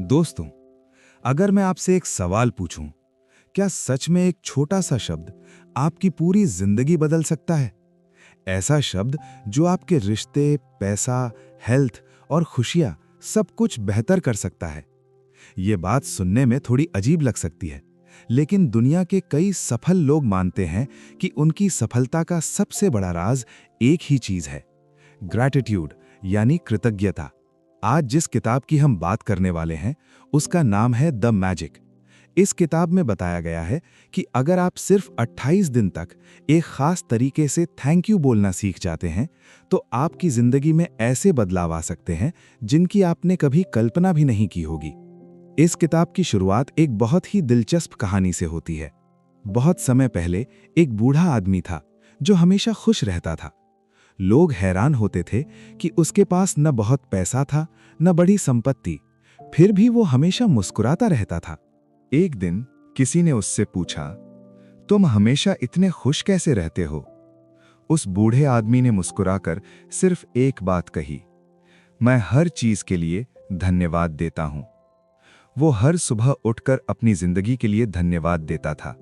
दोस्तों, अगर मैं आपसे एक सवाल पूछूं, क्या सच में एक छोटा सा शब्द आपकी पूरी जिंदगी बदल सकता है? ऐसा शब्द जो आपके रिश्ते, पैसा, हेल्थ और खुशियां सब कुछ बेहतर कर सकता है। ये बात सुनने में थोड़ी अजीब लग सकती है, लेकिन दुनिया के कई सफल लोग मानते हैं कि उनकी सफलता का सबसे बड़ा राज एक ही चीज है, ग्रैटिट्यूड यानी कृतज्ञता। आज जिस किताब की हम बात करने वाले हैं, उसका नाम है द मैजिक। इस किताब में बताया गया है कि अगर आप सिर्फ 28 दिन तक एक खास तरीके से थैंक यू बोलना सीख जाते हैं, तो आपकी जिंदगी में ऐसे बदलाव आ सकते हैं जिनकी आपने कभी कल्पना भी नहीं की होगी। इस किताब की शुरुआत एक बहुत ही दिलचस्प कहानी से होती है। बहुत समय पहले एक बूढ़ा आदमी था जो हमेशा खुश रहता था। लोग हैरान होते थे कि उसके पास न बहुत पैसा था, न बड़ी संपत्ति, फिर भी वो हमेशा मुस्कुराता रहता था। एक दिन किसी ने उससे पूछा, तुम हमेशा इतने खुश कैसे रहते हो? उस बूढ़े आदमी ने मुस्कुराकर सिर्फ एक बात कही, मैं हर चीज के लिए धन्यवाद देता हूं। वो हर सुबह उठकर अपनी जिंदगी के लिए धन्यवाद देता था,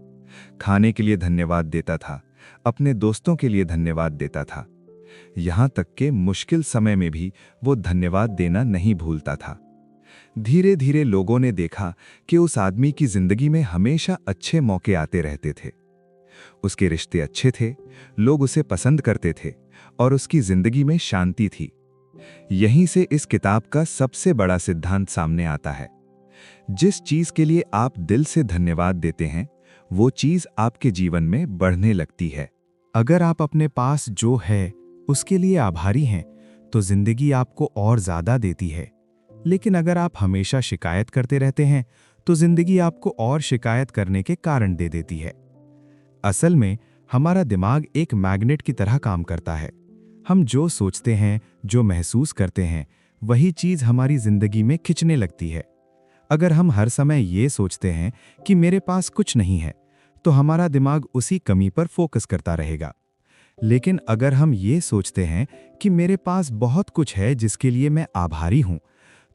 खाने के लिए धन्यवाद देता था, अपने दोस्तों के लिए धन्यवाद देता था। यहां तक कि मुश्किल समय में भी वो धन्यवाद देना नहीं भूलता था। धीरे धीरे लोगों ने देखा कि उस आदमी की जिंदगी में हमेशा अच्छे मौके आते रहते थे। उसके रिश्ते अच्छे थे, लोग उसे पसंद करते थे और उसकी जिंदगी में शांति थी। यहीं से इस किताब का सबसे बड़ा सिद्धांत सामने आता है। जिस चीज के लिए आप दिल से धन्यवाद देते हैं, वो चीज आपके जीवन में बढ़ने लगती है। अगर आप अपने पास जो है उसके लिए आभारी हैं, तो जिंदगी आपको और ज्यादा देती है। लेकिन अगर आप हमेशा शिकायत करते रहते हैं, तो जिंदगी आपको और शिकायत करने के कारण दे देती है। असल में हमारा दिमाग एक मैग्नेट की तरह काम करता है। हम जो सोचते हैं, जो महसूस करते हैं, वही चीज हमारी जिंदगी में खिंचने लगती है। अगर हम हर समय ये सोचते हैं कि मेरे पास कुछ नहीं है, तो हमारा दिमाग उसी कमी पर फोकस करता रहेगा। लेकिन अगर हम ये सोचते हैं कि मेरे पास बहुत कुछ है जिसके लिए मैं आभारी हूं,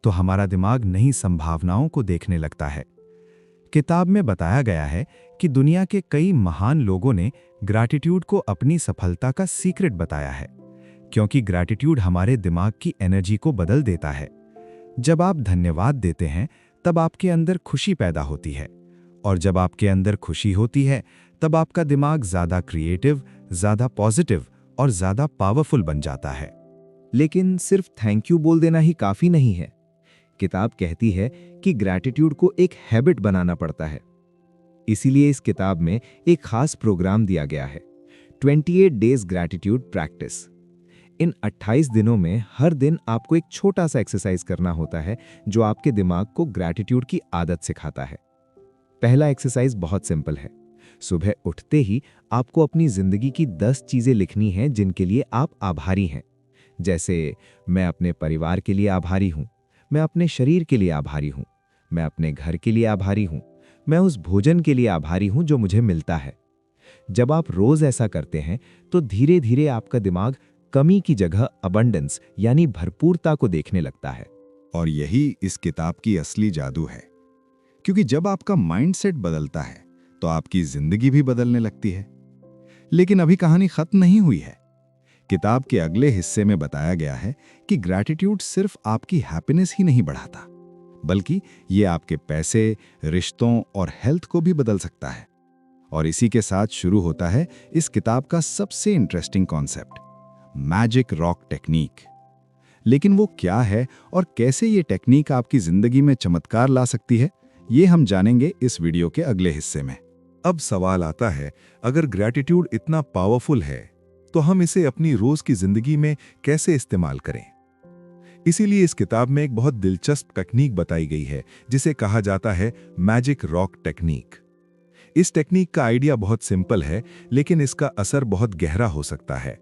तो हमारा दिमाग नई संभावनाओं को देखने लगता है। किताब में बताया गया है कि दुनिया के कई महान लोगों ने ग्रैटिट्यूड को अपनी सफलता का सीक्रेट बताया है, क्योंकि ग्रैटिट्यूड हमारे दिमाग की एनर्जी को बदल देता है। जब आप धन्यवाद देते हैं, तब आपके अंदर खुशी पैदा होती है, और जब आपके अंदर खुशी होती है, तब आपका दिमाग ज्यादा क्रिएटिव, ज्यादा पॉजिटिव और ज्यादा पावरफुल बन जाता है। लेकिन सिर्फ थैंक यू बोल देना ही काफी नहीं है। किताब कहती है कि ग्रैटिट्यूड को एक हैबिट बनाना पड़ता है। इसीलिए इस किताब में एक खास प्रोग्राम दिया गया है, 28 डेज ग्रैटिट्यूड प्रैक्टिस। इन 28 दिनों में हर दिन आपको एक छोटा सा एक्सरसाइज करना होता है जो आपके दिमाग को ग्रैटिट्यूड की आदत सिखाता है। पहला एक्सरसाइज बहुत सिंपल है। सुबह उठते ही आपको अपनी जिंदगी की 10 चीजें लिखनी हैं जिनके लिए आप आभारी हैं। जैसे, मैं अपने परिवार के लिए आभारी हूं, मैं अपने शरीर के लिए आभारी हूं, मैं अपने घर के लिए आभारी हूं, मैं उस भोजन के लिए आभारी हूं जो मुझे मिलता है। जब आप रोज ऐसा करते हैं, तो धीरे धीरे आपका दिमाग कमी की जगह अबंडेंस यानी भरपूरता को देखने लगता है। और यही इस किताब की असली जादू है, क्योंकि जब आपका माइंडसेट बदलता है, तो आपकी जिंदगी भी बदलने लगती है। लेकिन अभी कहानी खत्म नहीं हुई है। किताब के अगले हिस्से में बताया गया है कि ग्रैटिट्यूड सिर्फ आपकी हैप्पीनेस ही नहीं बढ़ाता, बल्कि ये आपके पैसे, रिश्तों और हेल्थ को भी बदल सकता है। और इसी के साथ शुरू होता है इस किताब का सबसे interesting concept, magic rock technique. लेकिन वो क्या है और कैसे ये टेक्निक आपकी जिंदगी में चमत्कार ला सकती है, ये हम जानेंगे इस वीडियो के अगले हिस्से में। अब सवाल आता है, अगर ग्रैटिट्यूड इतना पावरफुल है, तो हम इसे अपनी रोज की जिंदगी में कैसे इस्तेमाल करें? इसीलिए इस किताब में एक बहुत दिलचस्प टेक्निक बताई गई है जिसे कहा जाता है मैजिक रॉक टेक्निक। इस टेक्निक का आइडिया बहुत सिंपल है, लेकिन इसका असर बहुत गहरा हो सकता है।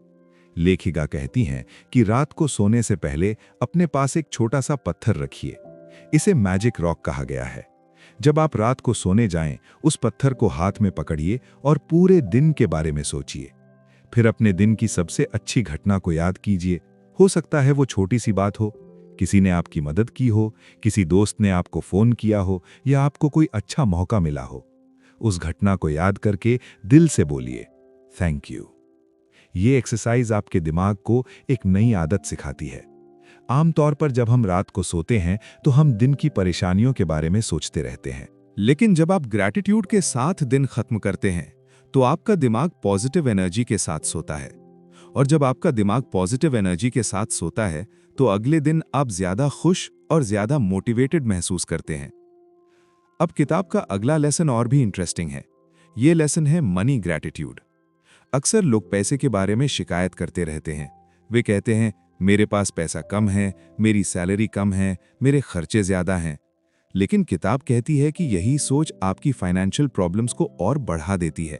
लेखिका कहती हैं कि रात को सोने से पहले अपने पास एक छोटा सा पत्थर रखिए। इसे मैजिक रॉक कहा गया है। जब आप रात को सोने जाएं, उस पत्थर को हाथ में पकड़िए और पूरे दिन के बारे में सोचिए। फिर अपने दिन की सबसे अच्छी घटना को याद कीजिए। हो सकता है वो छोटी सी बात हो, किसी ने आपकी मदद की हो, किसी दोस्त ने आपको फोन किया हो या आपको कोई अच्छा मौका मिला हो, उस घटना को याद करके दिल से बोलिए थैंक यू। ये एक्सरसाइज आपके दिमाग को एक नई आदत सिखाती है। आमतौर पर जब हम रात को सोते हैं तो हम दिन की परेशानियों के बारे में सोचते रहते हैं, लेकिन जब आप ग्रैटिट्यूड के साथ दिन खत्म करते हैं तो आपका दिमाग पॉजिटिव एनर्जी के साथ सोता है। और जब आपका दिमाग पॉजिटिव एनर्जी के साथ सोता है तो अगले दिन आप ज्यादा खुश और ज्यादा मोटिवेटेड महसूस करते हैं। अब किताब का अगला लेसन और भी इंटरेस्टिंग है। ये लेसन है मनी ग्रैटिट्यूड। अक्सर लोग पैसे के बारे में शिकायत करते रहते हैं। वे कहते हैं मेरे पास पैसा कम है, मेरी सैलरी कम है, मेरे खर्चे ज्यादा हैं। लेकिन किताब कहती है कि यही सोच आपकी फाइनेंशियल प्रॉब्लम्स को और बढ़ा देती है।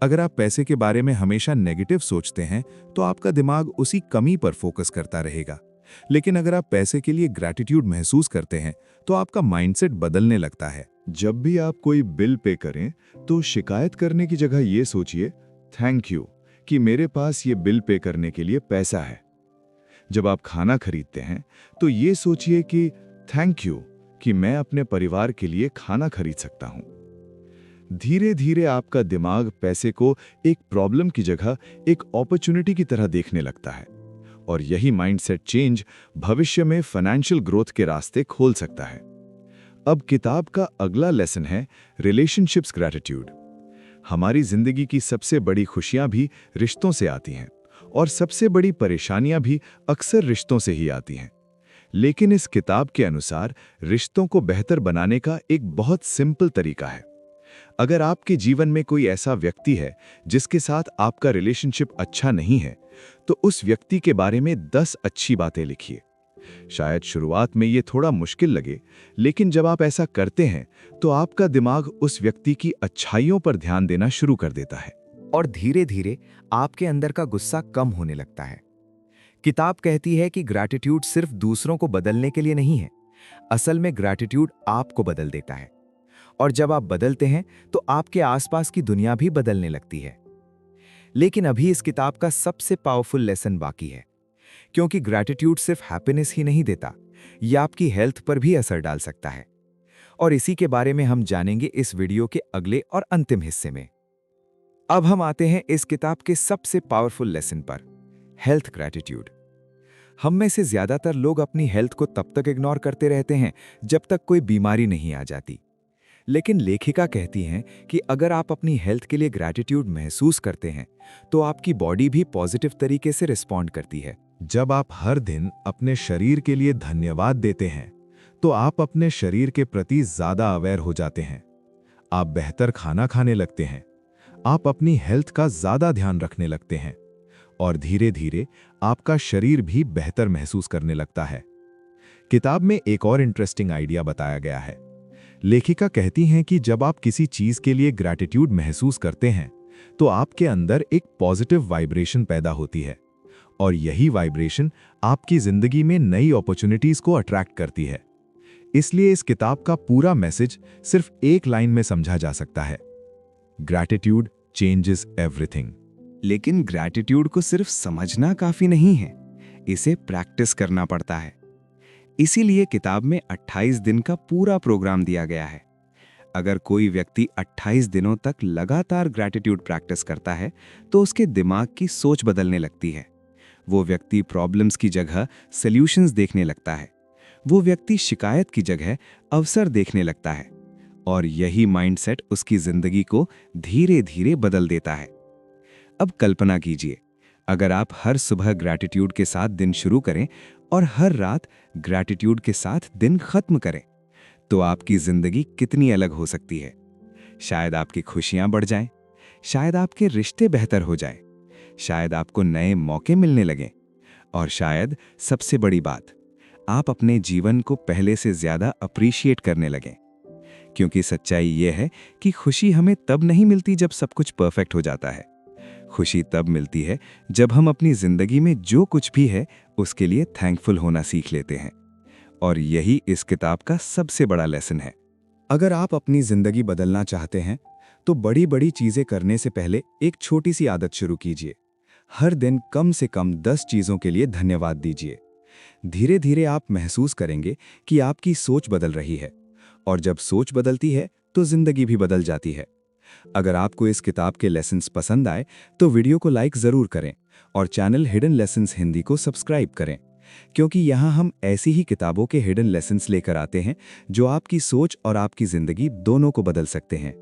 अगर आप पैसे के बारे में हमेशा नेगेटिव सोचते हैं तो आपका दिमाग उसी कमी पर फोकस करता रहेगा। लेकिन अगर आप पैसे के लिए ग्रैटिट्यूड महसूस करते हैं तो आपका माइंडसेट बदलने लगता है। जब भी आप कोई बिल पे करें तो शिकायत करने की जगह ये सोचिए थैंक यू कि मेरे पास ये बिल पे करने के लिए पैसा है। जब आप खाना खरीदते हैं तो ये सोचिए कि थैंक यू कि मैं अपने परिवार के लिए खाना खरीद सकता हूं। धीरे धीरे आपका दिमाग पैसे को एक प्रॉब्लम की जगह एक अपॉर्चुनिटी की तरह देखने लगता है और यही माइंडसेट चेंज भविष्य में फाइनेंशियल ग्रोथ के रास्ते खोल सकता है। अब किताब का अगला लेसन है रिलेशनशिप्स ग्रैटिट्यूड। हमारी जिंदगी की सबसे बड़ी खुशियां भी रिश्तों से आती हैं और सबसे बड़ी परेशानियां भी अक्सर रिश्तों से ही आती हैं। लेकिन इस किताब के अनुसार रिश्तों को बेहतर बनाने का एक बहुत सिंपल तरीका है। अगर आपके जीवन में कोई ऐसा व्यक्ति है जिसके साथ आपका रिलेशनशिप अच्छा नहीं है तो उस व्यक्ति के बारे में 10 अच्छी बातें लिखिए। शायद शुरुआत में ये थोड़ा मुश्किल लगे, लेकिन जब आप ऐसा करते हैं तो आपका दिमाग उस व्यक्ति की अच्छाइयों पर ध्यान देना शुरू कर देता है और धीरे धीरे आपके अंदर का गुस्सा कम होने लगता है। किताब कहती है कि ग्रैटिट्यूड सिर्फ दूसरों को बदलने के लिए नहीं है, असल में ग्रैटिट्यूड आपको बदल देता है। और जब आप बदलते हैं तो आपके आसपास की दुनिया भी बदलने लगती है। लेकिन अभी इस किताब का सबसे पावरफुल लेसन बाकी है, क्योंकि ग्रैटिट्यूड सिर्फ हैप्पीनेस ही नहीं देता, यह आपकी हेल्थ पर भी असर डाल सकता है। और इसी के बारे में हम जानेंगे इस वीडियो के अगले और अंतिम हिस्से में। अब हम आते हैं इस किताब के सबसे पावरफुल लेसन पर, हेल्थ ग्रैटिट्यूड। हम में से ज्यादातर लोग अपनी हेल्थ को तब तक इग्नोर करते रहते हैं जब तक कोई बीमारी नहीं आ जाती। लेकिन लेखिका कहती हैं कि अगर आप अपनी हेल्थ के लिए ग्रैटिट्यूड महसूस करते हैं तो आपकी बॉडी भी पॉजिटिव तरीके से रिस्पॉन्ड करती है। जब आप हर दिन अपने शरीर के लिए धन्यवाद देते हैं तो आप अपने शरीर के प्रति ज्यादा अवेयर हो जाते हैं। आप बेहतर खाना खाने लगते हैं, आप अपनी हेल्थ का ज्यादा ध्यान रखने लगते हैं और धीरे धीरे आपका शरीर भी बेहतर महसूस करने लगता है। किताब में एक और इंटरेस्टिंग आइडिया बताया गया है। लेखिका कहती हैं कि जब आप किसी चीज के लिए ग्रैटिट्यूड महसूस करते हैं तो आपके अंदर एक पॉजिटिव वाइब्रेशन पैदा होती है और यही वाइब्रेशन आपकी जिंदगी में नई अपॉर्चुनिटीज को अट्रैक्ट करती है। इसलिए इस किताब का पूरा मैसेज सिर्फ एक लाइन में समझा जा सकता है, ग्रैटिट्यूड चेंजेस एवरीथिंग। लेकिन ग्रैटिट्यूड को सिर्फ समझना काफी नहीं है, इसे प्रैक्टिस करना पड़ता है। इसीलिए किताब में 28 दिन का पूरा प्रोग्राम दिया गया है। अगर कोई व्यक्ति 28 दिनों तक लगातार ग्रैटिट्यूड प्रैक्टिस करता है तो उसके दिमाग की सोच बदलने लगती है। वो व्यक्ति प्रॉब्लम्स की जगह सॉल्यूशंस देखने लगता है। वो व्यक्ति शिकायत की जगह अवसर देखने लगता है और यही माइंडसेट उसकी जिंदगी को धीरे धीरे बदल देता है। अब कल्पना कीजिए, अगर आप हर सुबह ग्रैटिट्यूड के साथ दिन शुरू करें और हर रात ग्रैटिट्यूड के साथ दिन खत्म करें तो आपकी जिंदगी कितनी अलग हो सकती है। शायद आपकी खुशियां बढ़ जाएं, शायद आपके रिश्ते बेहतर हो जाएं, शायद आपको नए मौके मिलने लगें और शायद सबसे बड़ी बात, आप अपने जीवन को पहले से ज्यादा अप्रिशिएट करने लगें। क्योंकि सच्चाई यह है कि खुशी हमें तब नहीं मिलती जब सब कुछ परफेक्ट हो जाता है। खुशी तब मिलती है जब हम अपनी जिंदगी में जो कुछ भी है उसके लिए थैंकफुल होना सीख लेते हैं। और यही इस किताब का सबसे बड़ा लेसन है। अगर आप अपनी जिंदगी बदलना चाहते हैं तो बड़ी बड़ी चीजें करने से पहले एक छोटी सी आदत शुरू कीजिए। हर दिन कम से कम 10 चीजों के लिए धन्यवाद दीजिए। धीरे धीरे आप महसूस करेंगे कि आपकी सोच बदल रही है, और जब सोच बदलती है तो जिंदगी भी बदल जाती है। अगर आपको इस किताब के लेसन्स पसंद आए तो वीडियो को लाइक ज़रूर करें और चैनल हिडन लेसन्स हिंदी को सब्सक्राइब करें, क्योंकि यहाँ हम ऐसी ही किताबों के हिडन लेसन्स लेकर आते हैं जो आपकी सोच और आपकी ज़िंदगी दोनों को बदल सकते हैं।